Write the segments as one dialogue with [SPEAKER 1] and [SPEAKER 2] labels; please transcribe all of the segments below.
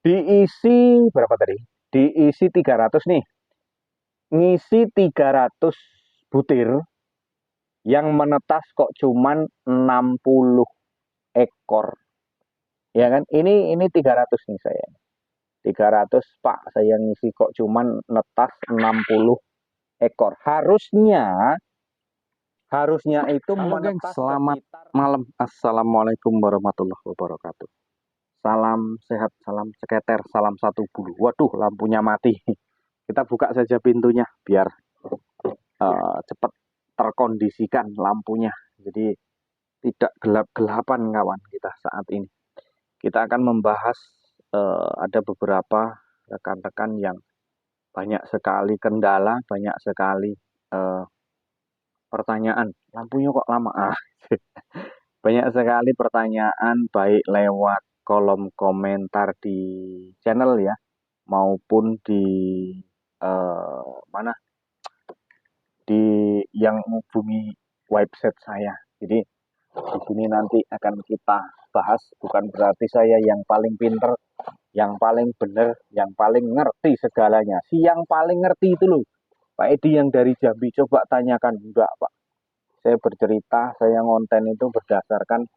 [SPEAKER 1] Diisi berapa tadi? Diisi 300 nih. Ngisi 300 butir yang menetas kok cuman 60 ekor. Ya kan? Ini 300 nih saya. 300 Pak, saya ngisi kok cuman netas 60 ekor. Harusnya itu
[SPEAKER 2] Halo geng,
[SPEAKER 1] menetas
[SPEAKER 2] selamat
[SPEAKER 1] sekitar
[SPEAKER 2] malam. Assalamualaikum warahmatullahi wabarakatuh. Salam sehat, salam seketer, salam satu bulu. Waduh, lampunya mati. Kita buka saja pintunya biar cepat terkondisikan lampunya. Jadi tidak gelap-gelapan kawan kita saat ini. Kita akan membahas ada beberapa rekan-rekan yang banyak sekali kendala, banyak sekali eh, pertanyaan. Lampunya kok lama? Banyak sekali pertanyaan baik lewat kolom komentar di channel ya maupun di mana di yang menghubungi website saya. Jadi di sini nanti akan kita bahas, bukan berarti saya yang paling pinter, yang paling benar, yang paling ngerti segalanya. Si yang paling ngerti itu loh, Pak Edi yang dari Jambi, coba tanyakan. Enggak Pak, saya bercerita, saya ngonten itu berdasarkan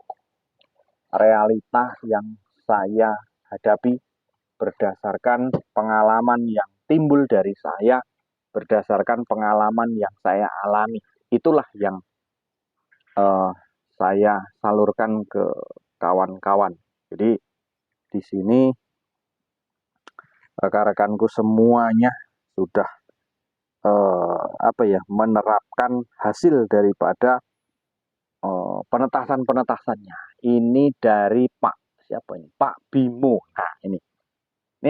[SPEAKER 2] realita yang saya hadapi, berdasarkan pengalaman yang timbul dari saya, berdasarkan pengalaman yang saya alami. Itulah yang saya salurkan ke kawan-kawan. Jadi di sini rekan-rekanku semuanya sudah menerapkan hasil daripada penetasannya. Ini dari Pak siapa ini? Pak Bimo. Nah, ini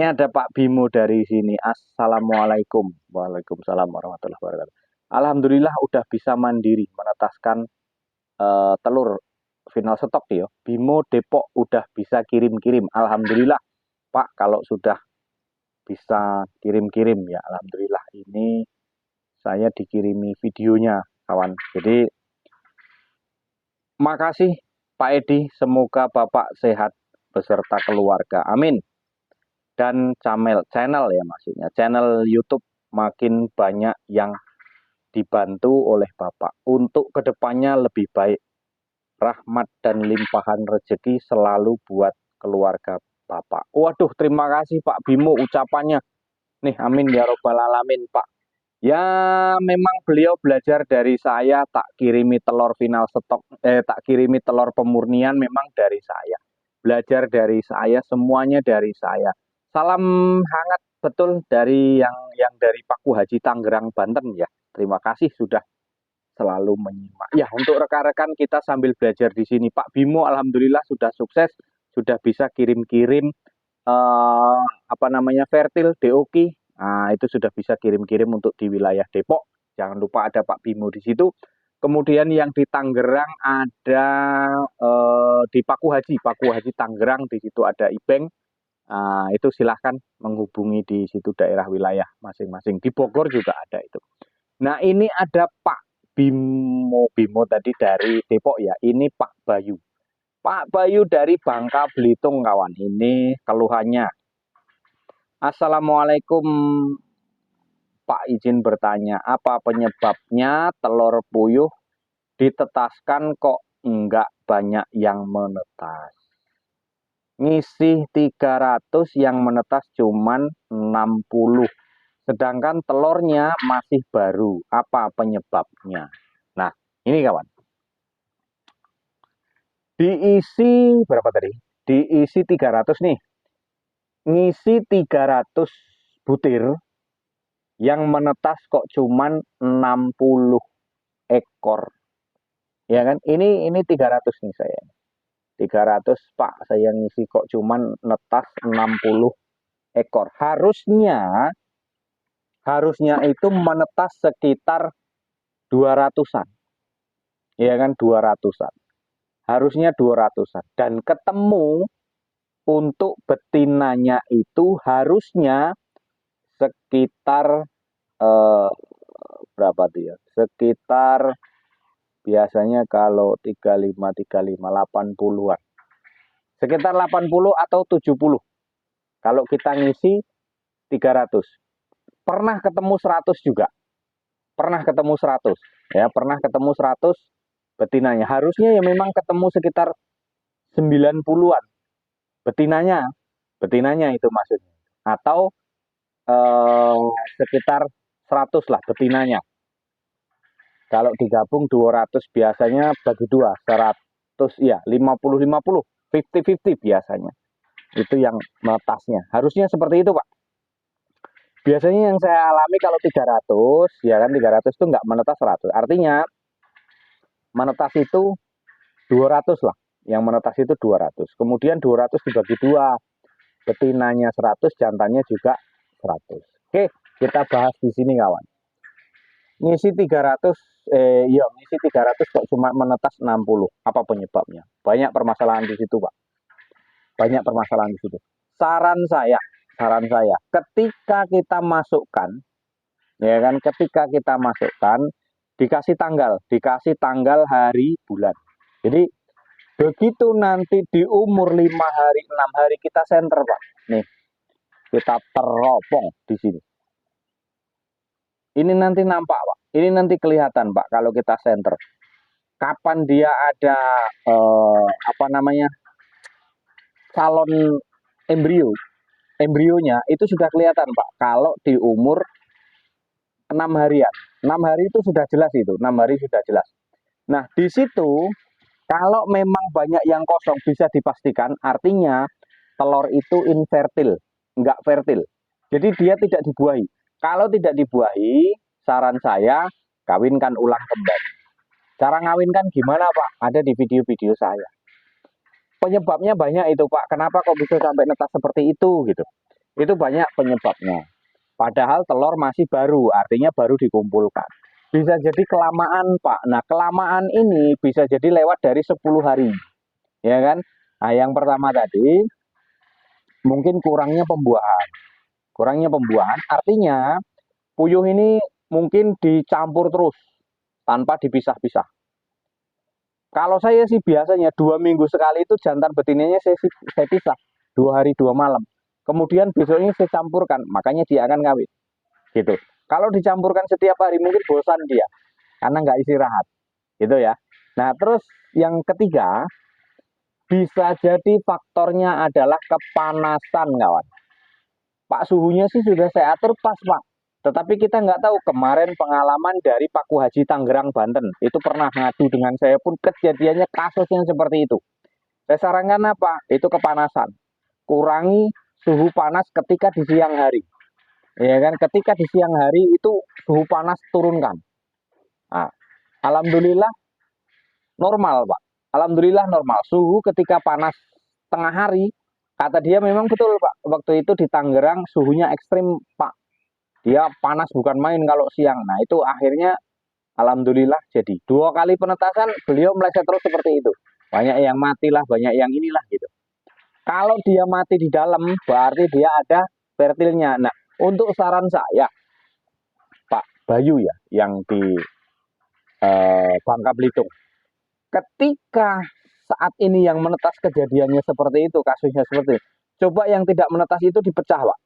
[SPEAKER 2] ada Pak Bimo dari sini. Assalamualaikum. Waalaikumsalam warahmatullahi wabarakatuh. Alhamdulillah udah bisa mandiri menetaskan telur final stok ya. Bimo Depok udah bisa kirim-kirim. Alhamdulillah Pak, kalau sudah bisa kirim-kirim ya. Alhamdulillah ini saya dikirimi videonya kawan. Jadi makasih Pak Edi, semoga Bapak sehat beserta keluarga. Amin. Dan channel ya maksudnya, channel YouTube makin banyak yang dibantu oleh Bapak. Untuk kedepannya lebih baik. Rahmat dan limpahan rezeki selalu buat keluarga Bapak. Waduh, terima kasih Pak Bimo ucapannya. Nih, amin ya robbal alamin Pak. Ya memang beliau belajar dari saya, tak kirimi telur final stok, tak kirimi telur pemurnian memang dari saya. Belajar dari saya, semuanya dari saya. Salam hangat betul dari yang dari Paku Haji Tangerang Banten ya. Terima kasih sudah selalu menyimak. Ya untuk rekan-rekan kita sambil belajar di sini. Pak Bimo alhamdulillah sudah sukses, sudah bisa kirim-kirim fertil DOKI. Nah, itu sudah bisa kirim-kirim untuk di wilayah Depok. Jangan lupa ada Pak Bimo di situ. Kemudian yang di Tangerang ada di Paku Haji Tangerang, di situ ada Ibeng. Itu silahkan menghubungi di situ daerah wilayah masing-masing. Di Bogor juga ada itu. Nah ini ada Pak Bimo tadi dari Depok ya. Ini Pak Bayu. Pak Bayu dari Bangka Belitung kawan. Ini keluhannya. Assalamualaikum Pak, izin bertanya, apa penyebabnya telur puyuh ditetaskan kok enggak banyak yang menetas? Ngisi 300 yang menetas cuman 60. Sedangkan telurnya masih baru. Apa penyebabnya? Nah, ini kawan. Diisi berapa tadi? Diisi 300 nih. Ngisi 300 butir yang menetas kok cuman 60 ekor. Ya kan? Ini 300 nih saya. 300 Pak, saya ngisi kok cuman netas 60 ekor. Harusnya itu menetas sekitar 200-an. Ya kan 200-an. Harusnya 200-an dan ketemu untuk betinanya itu harusnya sekitar berapa tuh ya? Sekitar biasanya kalau 35 80-an. Sekitar 80 atau 70.
[SPEAKER 1] Kalau kita ngisi 300. Pernah ketemu 100 juga. Pernah ketemu 100. Ya, pernah ketemu 100 betinanya. Harusnya ya memang ketemu sekitar 90-an. Betinanya itu maksudnya. Atau sekitar 100 lah betinanya. Kalau digabung 200 biasanya bagi dua, 100 ya, 50-50, 50-50 biasanya. Itu yang menetasnya. Harusnya seperti itu, Pak. Biasanya yang saya alami kalau 300, ya kan 300 itu nggak menetas 100. Artinya menetas itu 200 lah. Yang menetas itu 200. Kemudian 200 dibagi dua, betinanya 100, jantannya juga 100. Oke, kita bahas di sini kawan. Ngisi 300 ngisi 300 kok cuma menetas 60. Apa penyebabnya? Banyak permasalahan di situ, Pak. Banyak permasalahan di situ. Saran saya, ketika kita masukkan, ya kan, ketika kita masukkan dikasih tanggal hari bulan. Jadi begitu nanti di umur 5 hari, 6 hari kita senter, Pak. Nih, kita teropong di sini. Ini nanti nampak, Pak. Ini nanti kelihatan, Pak, kalau kita senter. Kapan dia ada calon embrionya itu sudah kelihatan, Pak. Kalau di umur 6 harian. 6 hari itu sudah jelas itu. 6 hari sudah jelas. Nah, di situ kalau memang banyak yang kosong bisa dipastikan artinya telur itu infertil, enggak fertil. Jadi dia tidak dibuahi. Kalau tidak dibuahi, saran saya kawinkan ulang kembali. Cara ngawinkan gimana, Pak? Ada di video-video saya. Penyebabnya banyak itu, Pak. Kenapa kok bisa sampai netas seperti itu gitu? Itu banyak penyebabnya. Padahal telur masih baru, artinya baru dikumpulkan. Bisa jadi kelamaan, Pak. Nah, kelamaan ini bisa jadi lewat dari 10 hari. Ya kan? Nah, yang pertama tadi mungkin kurangnya pembuahan. Kurangnya pembuahan artinya puyuh ini mungkin dicampur terus tanpa dipisah-pisah. Kalau saya sih biasanya 2 minggu sekali itu jantan betinanya saya pisah 2 hari 2 malam. Kemudian besoknya saya campurkan, makanya dia akan kawin. Gitu. Kalau dicampurkan setiap hari mungkin bosan dia karena nggak istirahat, gitu ya. Nah terus yang ketiga bisa jadi faktornya adalah kepanasan, kawan. Pak, suhunya sih sudah saya atur pas, Pak. Tetapi kita nggak tahu, kemarin pengalaman dari Paku Haji Tangerang, Banten. Itu pernah ngadu dengan saya pun kejadiannya kasus yang seperti itu. Saya sarankan apa? Itu kepanasan. Kurangi suhu panas ketika di siang hari. Ya kan, ketika di siang hari itu suhu panas turunkan. Nah, alhamdulillah normal, Pak. Alhamdulillah normal. Suhu ketika panas tengah hari, kata dia memang betul, Pak. Waktu itu di Tangerang suhunya ekstrim, Pak. Dia panas bukan main kalau siang. Nah, itu akhirnya alhamdulillah jadi 2 kali penetasan beliau meleset terus seperti itu. Banyak yang mati lah, banyak yang inilah gitu. Kalau dia mati di dalam, berarti dia ada fertilnya. Nah, untuk saran saya, Pak Bayu ya, yang di Bangka Belitung. Ketika saat ini yang menetas kejadiannya seperti itu, kasusnya seperti itu, coba yang tidak menetas itu dipecah, Pak.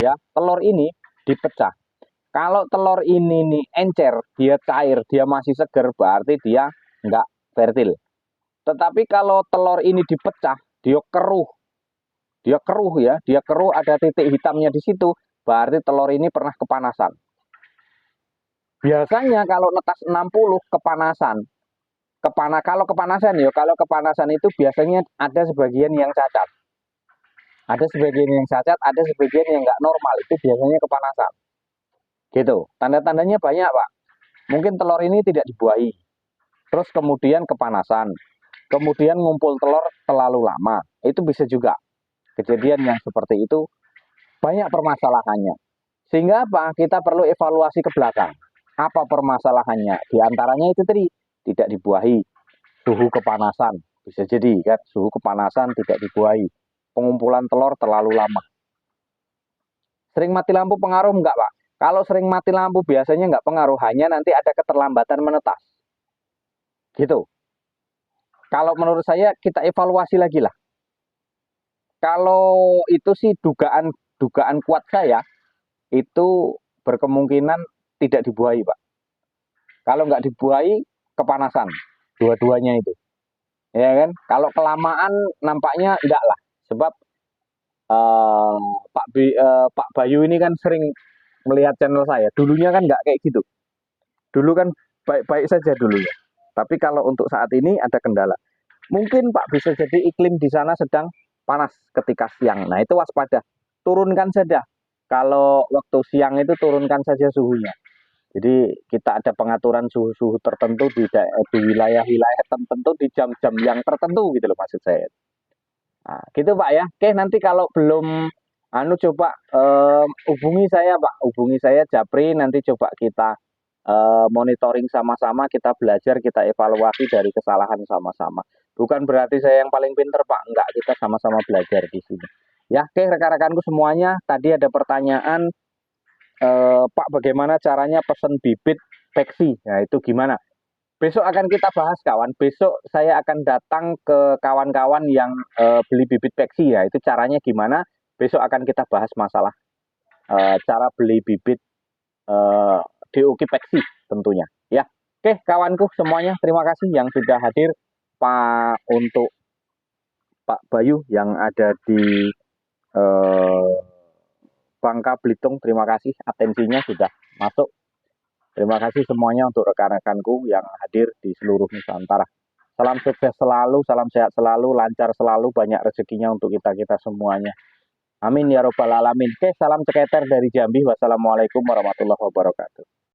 [SPEAKER 1] Ya, telur ini dipecah. Kalau telur ini nih encer, dia cair, dia masih seger, berarti dia nggak fertil. Tetapi kalau telur ini dipecah, dia keruh ya, dia keruh, ada titik hitamnya di situ, berarti telur ini pernah kepanasan. Biasanya kalau netas 60 kepanasan, kalau kepanasan itu biasanya ada sebagian yang cacat. Ada sebagian yang cacat, ada sebagian yang nggak normal, itu biasanya kepanasan. Gitu. Tanda-tandanya banyak, Pak. Mungkin telur ini tidak dibuahi. Terus kemudian kepanasan. Kemudian ngumpul telur terlalu lama. Itu bisa juga. Kejadian yang seperti itu banyak permasalahannya. Sehingga apa? Kita perlu evaluasi ke belakang. Apa permasalahannya? Di antaranya itu tadi, tidak dibuahi. Suhu kepanasan. Bisa jadi kan, suhu kepanasan tidak dibuahi. Pengumpulan telur terlalu lama. Sering mati lampu pengaruh enggak, Pak? Kalau sering mati lampu biasanya enggak pengaruh, hanya nanti ada keterlambatan menetas. Gitu. Kalau menurut saya kita evaluasi lagi lah. Kalau itu sih dugaan kuat saya itu berkemungkinan tidak dibuahi, Pak. Kalau nggak dibuahi, kepanasan dua-duanya itu. Ya kan? Kalau kelamaan nampaknya enggak lah. Sebab eh, Pak Bayu ini kan sering melihat channel saya. Dulunya kan nggak kayak gitu. Dulu kan baik-baik saja dulunya. Tapi kalau untuk saat ini ada kendala. Mungkin Pak bisa jadi iklim di sana sedang panas ketika siang. Nah itu waspada. Turunkan saja. Kalau waktu siang itu turunkan saja suhunya. Jadi kita ada pengaturan suhu-suhu tertentu di wilayah-wilayah tertentu di jam-jam yang tertentu gitu loh maksud saya. Nah, gitu Pak ya. Oke, nanti kalau belum coba hubungi saya Pak, hubungi saya Japri, nanti coba kita monitoring sama-sama, kita belajar, kita evaluasi dari kesalahan sama-sama. Bukan berarti saya yang paling pinter Pak, enggak, kita sama-sama belajar di sini. Ya, oke rekan-rekanku semuanya, tadi ada pertanyaan Pak bagaimana caranya pesen bibit peksi? Nah, itu gimana? Besok akan kita bahas kawan. Besok saya akan datang ke kawan-kawan yang beli bibit peksi ya. Itu caranya gimana? Besok akan kita bahas masalah cara beli bibit DOQ peksi tentunya. Ya, oke kawanku semuanya terima kasih yang sudah hadir Pak untuk Pak Bayu yang ada di eh, Bangka Belitung. Terima kasih atensinya sudah masuk. Terima kasih semuanya untuk rekan-rekanku yang hadir di seluruh Nusantara. Salam sukses selalu, salam sehat selalu, lancar selalu, banyak rezekinya untuk kita-kita semuanya. Amin ya robbal alamin. Oke, salam ceketer dari Jambi. Wassalamualaikum warahmatullahi wabarakatuh.